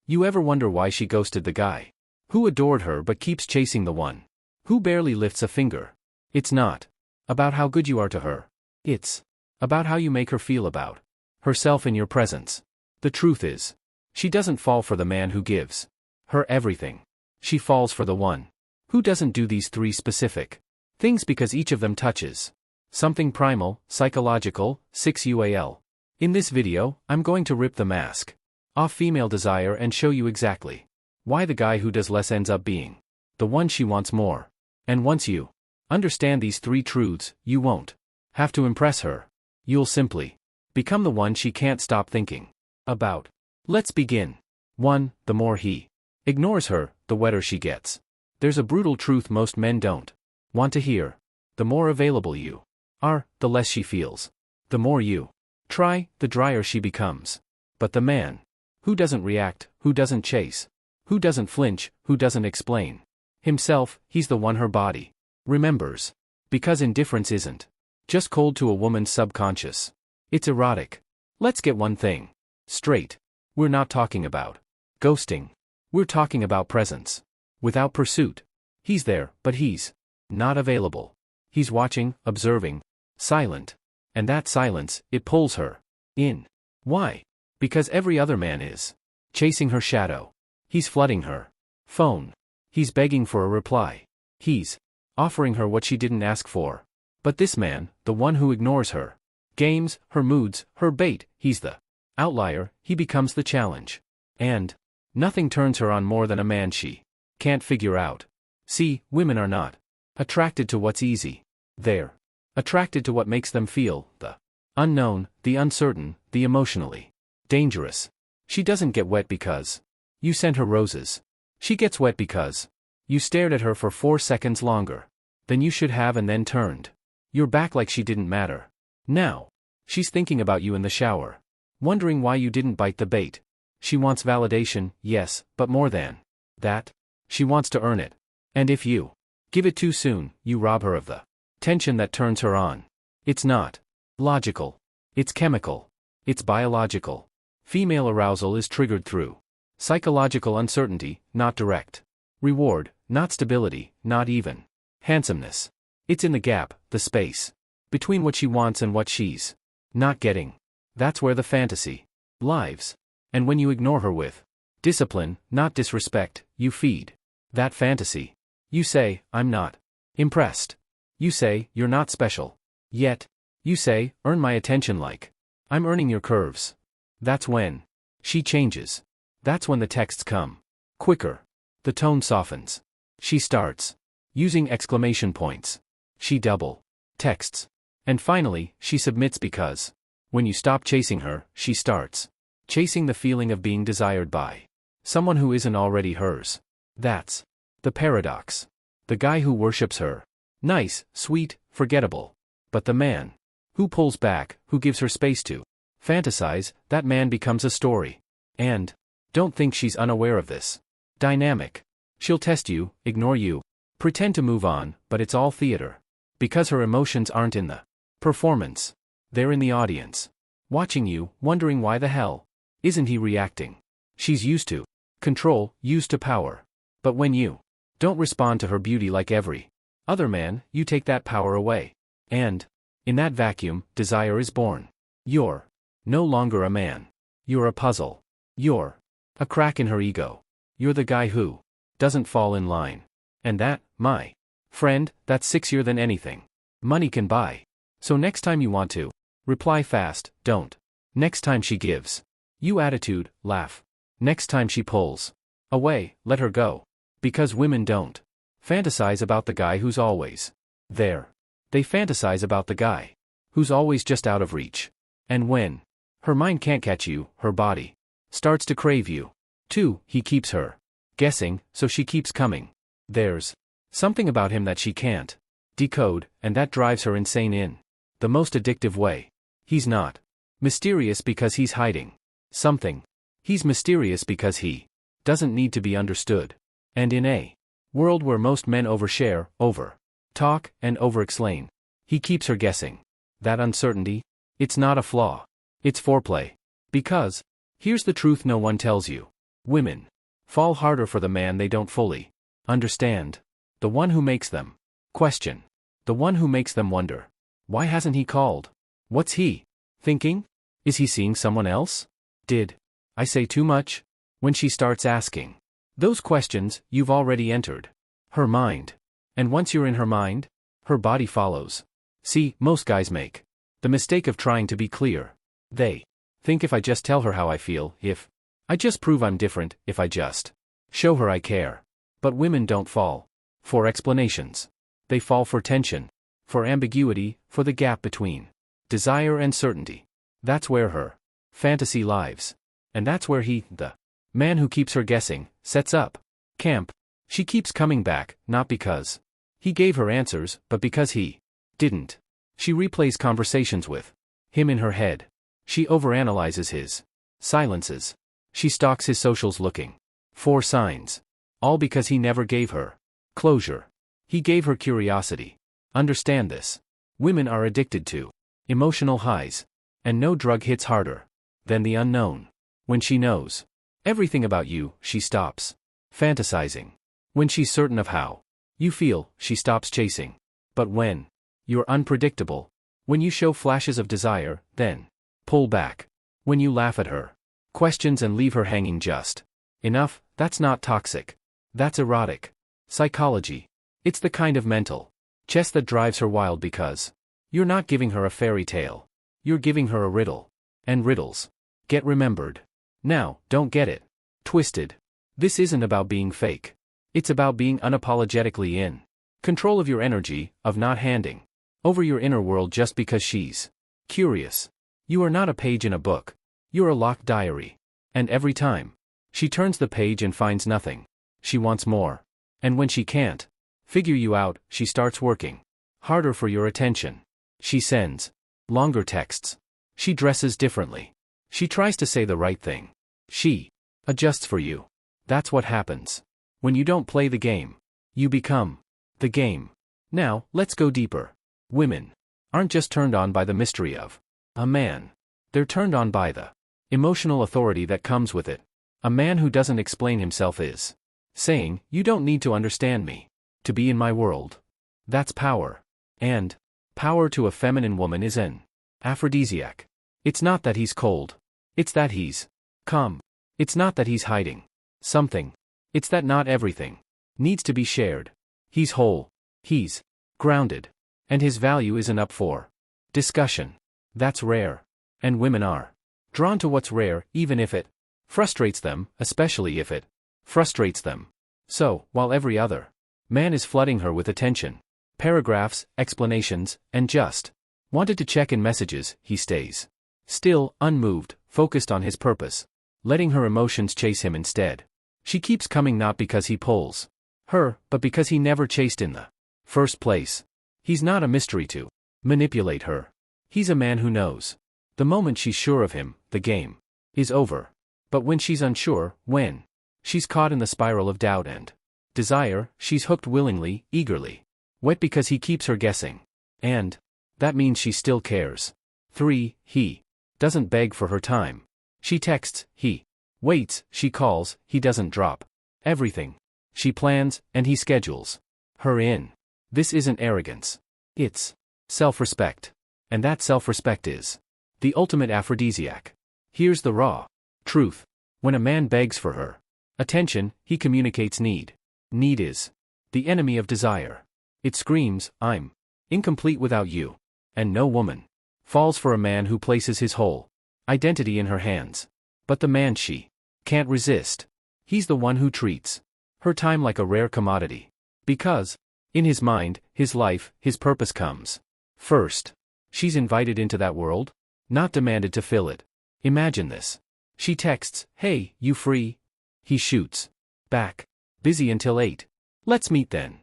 You ever wonder why she ghosted the guy who adored her but keeps chasing the one who barely lifts a finger? It's not about how good you are to her. It's about how you make her feel about herself in your presence. The truth is, she doesn't fall for the man who gives her everything. She falls for the one who doesn't do these three specific things because each of them touches something primal, psychological, 6UAL. In this video, I'm going to rip the mask off female desire and show you exactly why the guy who does less ends up being the one she wants more. And once you understand these three truths, you won't have to impress her. You'll simply become the one she can't stop thinking about. Let's begin. 1. The more he ignores her, the wetter she gets. There's a brutal truth most men don't want to hear. The more available you are, the less she feels. The more you try, the drier she becomes. But the man who doesn't react, who doesn't chase, who doesn't flinch, who doesn't explain himself, he's the one her body remembers. Because indifference isn't just cold to a woman's subconscious. It's erotic. Let's get one thing straight. We're not talking about ghosting. We're talking about presence. Without pursuit. He's there, but he's not available. He's watching, observing, silent. And that silence, it pulls her in. Why? Because every other man is chasing her shadow. He's flooding her phone. He's begging for a reply. He's offering her what she didn't ask for. But this man, the one who ignores her games, her moods, her bait, he's the outlier, he becomes the challenge. And nothing turns her on more than a man she can't figure out. See, women are not attracted to what's easy. They're attracted to what makes them feel the unknown, the uncertain, the emotionally dangerous. She doesn't get wet because you sent her roses. She gets wet because you stared at her for 4 seconds longer than you should have and then turned your back like she didn't matter. Now, she's thinking about you in the shower, wondering why you didn't bite the bait. She wants validation, yes, but more than that, she wants to earn it. And if you give it too soon, you rob her of the tension that turns her on. It's not logical. It's chemical. It's biological. Female arousal is triggered through psychological uncertainty, not direct reward, not stability, not even handsomeness. It's in the gap, the space between what she wants and what she's not getting. That's where the fantasy lives. And when you ignore her with discipline, not disrespect, you feed that fantasy. You say, I'm not impressed. You say, you're not special. Yet, you say, earn my attention like I'm earning your curves. That's when she changes. That's when the texts come quicker. The tone softens. She starts using exclamation points. She double texts. And finally, she submits because when you stop chasing her, she starts chasing the feeling of being desired by someone who isn't already hers. That's the paradox. The guy who worships her, nice, sweet, forgettable. But the man who pulls back, who gives her space to fantasize, that man becomes a story. And don't think she's unaware of this dynamic. She'll test you, ignore you, pretend to move on, but it's all theater. Because her emotions aren't in the performance. They're in the audience. Watching you, wondering why the hell isn't he reacting. She's used to control, used to power. But when you don't respond to her beauty like every other man, you take that power away. And in that vacuum, desire is born. You're no longer a man. You're a puzzle. You're a crack in her ego. You're the guy who doesn't fall in line. And that, my friend, that's sexier than anything money can buy. So next time you want to reply fast, don't. Next time she gives you attitude, laugh. Next time she pulls away, let her go. Because women don't fantasize about the guy who's always there. They fantasize about the guy who's always just out of reach. And when her mind can't catch you, her body starts to crave you. 2. He keeps her guessing, so she keeps coming. There's something about him that she can't decode, and that drives her insane in the most addictive way. He's not mysterious because he's hiding something. He's mysterious because he doesn't need to be understood. And in a world where most men overshare, over-talk, and over-explain, he keeps her guessing. That uncertainty? It's not a flaw. It's foreplay. Because here's the truth no one tells you. Women fall harder for the man they don't fully understand. The one who makes them question. The one who makes them wonder. Why hasn't he called? What's he thinking? Is he seeing someone else? Did I say too much? When she starts asking those questions, you've already entered her mind. And once you're in her mind, her body follows. See, most guys make the mistake of trying to be clear. They think if I just tell her how I feel, if I just prove I'm different, if I just show her I care. But women don't fall for explanations. They fall for tension, for ambiguity, for the gap between desire and certainty. That's where her fantasy lives. And that's where he, the man who keeps her guessing, sets up camp. She keeps coming back, not because he gave her answers, but because he didn't. She replays conversations with him in her head. She overanalyzes his silences. She stalks his socials looking for signs. All because he never gave her closure. He gave her curiosity. Understand this. Women are addicted to emotional highs. And no drug hits harder than the unknown. When she knows everything about you, she stops fantasizing. When she's certain of how you feel, she stops chasing. But when you're unpredictable, when you show flashes of desire, then pull back. When you laugh at her questions and leave her hanging just enough, that's not toxic. That's erotic psychology. It's the kind of mental chess that drives her wild because you're not giving her a fairy tale. You're giving her a riddle. And riddles get remembered. Now, don't get it twisted. This isn't about being fake. It's about being unapologetically in control of your energy, of not handing over your inner world just because she's curious. You are not a page in a book. You're a locked diary. And every time she turns the page and finds nothing, she wants more. And when she can't figure you out, she starts working harder for your attention. She sends longer texts. She dresses differently. She tries to say the right thing. She adjusts for you. That's what happens when you don't play the game. You become the game. Now, let's go deeper. Women aren't just turned on by the mystery of a man. They're turned on by the emotional authority that comes with it. A man who doesn't explain himself is saying, you don't need to understand me to be in my world. That's power. And power to a feminine woman is an aphrodisiac. It's not that he's cold. It's that he's calm. It's not that he's hiding something. It's that not everything needs to be shared. He's whole. He's grounded. And his value isn't up for discussion. That's rare. And women are drawn to what's rare, even if it frustrates them, especially if it frustrates them. So, while every other man is flooding her with attention, paragraphs, explanations, and just wanted to check in messages, he stays still, unmoved, focused on his purpose, letting her emotions chase him instead. She keeps coming not because he pulls her, but because he never chased in the first place. He's not a mystery to manipulate her. He's a man who knows. The moment she's sure of him, the game is over. But when she's unsure, when she's caught in the spiral of doubt and desire, she's hooked willingly, eagerly. Wet because he keeps her guessing. And that means she still cares. 3. He doesn't beg for her time. She texts, he waits, she calls, he doesn't drop everything. She plans, and he schedules her in. This isn't arrogance. It's self-respect. And that self-respect is the ultimate aphrodisiac. Here's the raw truth. When a man begs for her attention, he communicates need. Need is the enemy of desire. It screams, I'm incomplete without you. And no woman falls for a man who places his whole identity in her hands. But the man she can't resist. He's the one who treats her time like a rare commodity. Because, in his mind, his life, his purpose comes first. She's invited into that world, not demanded to fill it. Imagine this. She texts, hey, you free? He shoots back, busy until 8. Let's meet then.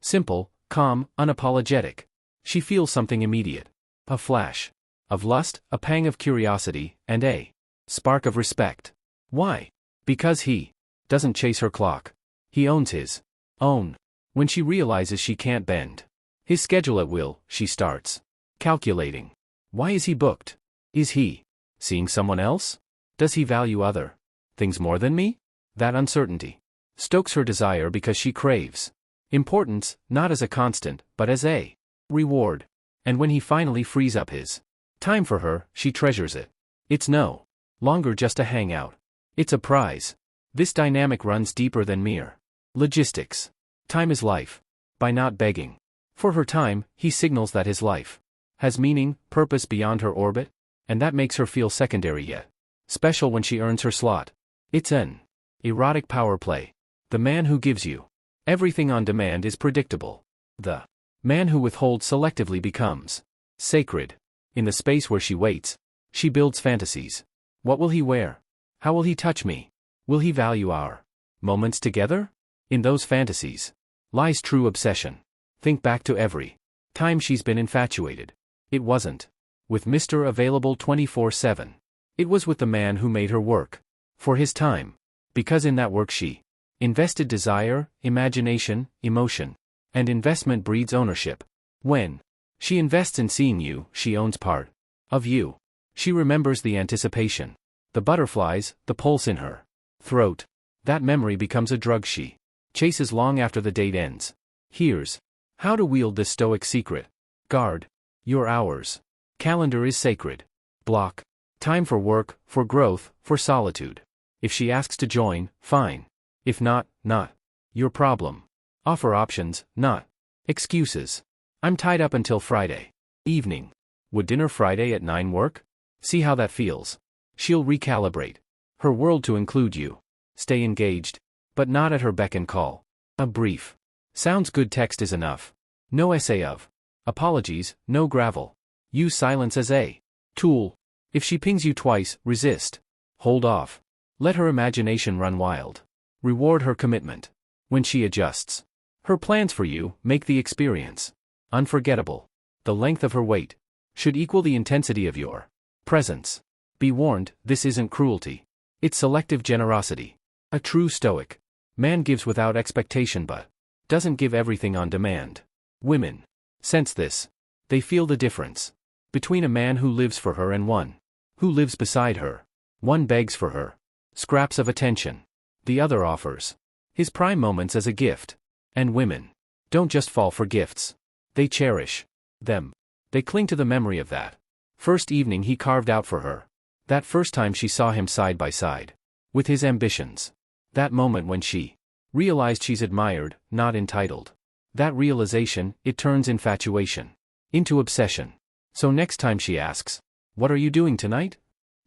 Simple, calm, unapologetic. She feels something immediate. A flash of lust, a pang of curiosity, and a spark of respect. Why? Because he doesn't chase her clock. He owns his own. When she realizes she can't bend his schedule at will, she starts calculating. Why is he booked? Is he seeing someone else? Does he value other things more than me? That uncertainty stokes her desire because she craves importance, not as a constant, but as a reward. And when he finally frees up his time for her, she treasures it. It's no longer just a hangout. It's a prize. This dynamic runs deeper than mere logistics. Time is life. By not begging for her time, he signals that his life has meaning, purpose beyond her orbit, and that makes her feel secondary yet special when she earns her slot. It's an erotic power play. The man who gives you everything on demand is predictable. The man who withholds selectively becomes sacred. In the space where she waits, she builds fantasies. What will he wear? How will he touch me? Will he value our moments together? In those fantasies lies true obsession. Think back to every time she's been infatuated. It wasn't with Mr. Available 24/7. It was with the man who made her work for his time. Because in that work she invested desire, imagination, emotion. And investment breeds ownership. When she invests in seeing you, she owns part of you. She remembers the anticipation, the butterflies, the pulse in her throat. That memory becomes a drug she chases long after the date ends. Here's how to wield this Stoic secret. Guard your hours. Calendar is sacred. Block time for work, for growth, for solitude. If she asks to join, fine. If not, not your problem. Offer options, not excuses. I'm tied up until Friday evening. Would dinner Friday at 9 work? See how that feels. She'll recalibrate her world to include you. Stay engaged, but not at her beck and call. A brief sounds good text is enough. No essay of apologies, no gravel. Use silence as a tool. If she pings you twice, resist. Hold off. Let her imagination run wild. Reward her commitment. When she adjusts her plans for you, make the experience unforgettable. The length of her wait should equal the intensity of your presence. Be warned, this isn't cruelty. It's selective generosity. A true Stoic man gives without expectation but doesn't give everything on demand. Women sense this. They feel the difference between a man who lives for her and one who lives beside her. One begs for her scraps of attention. The other offers his prime moments as a gift. And women don't just fall for gifts. They cherish them. They cling to the memory of that first evening he carved out for her. That first time she saw him side by side with his ambitions. That moment when she realized she's admired, not entitled. That realization, it turns infatuation into obsession. So next time she asks, "What are you doing tonight?"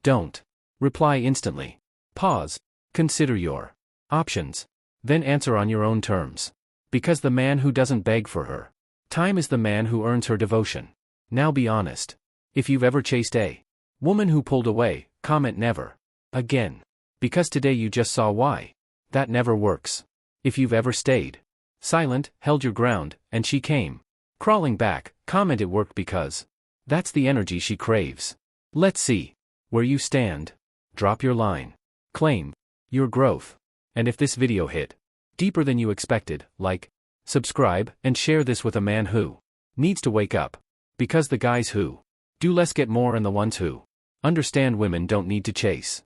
Don't reply instantly. Pause. Consider your options. Then answer on your own terms. Because the man who doesn't beg for her time is the man who earns her devotion. Now be honest. If you've ever chased a woman who pulled away, comment never again. Because today you just saw why. That never works. If you've ever stayed silent, held your ground, and she came crawling back, comment it worked because that's the energy she craves. Let's see where you stand. Drop your line. Claim your growth. And if this video hit deeper than you expected, like, subscribe, and share this with a man who needs to wake up. Because the guys who do less get more and the ones who understand women don't need to chase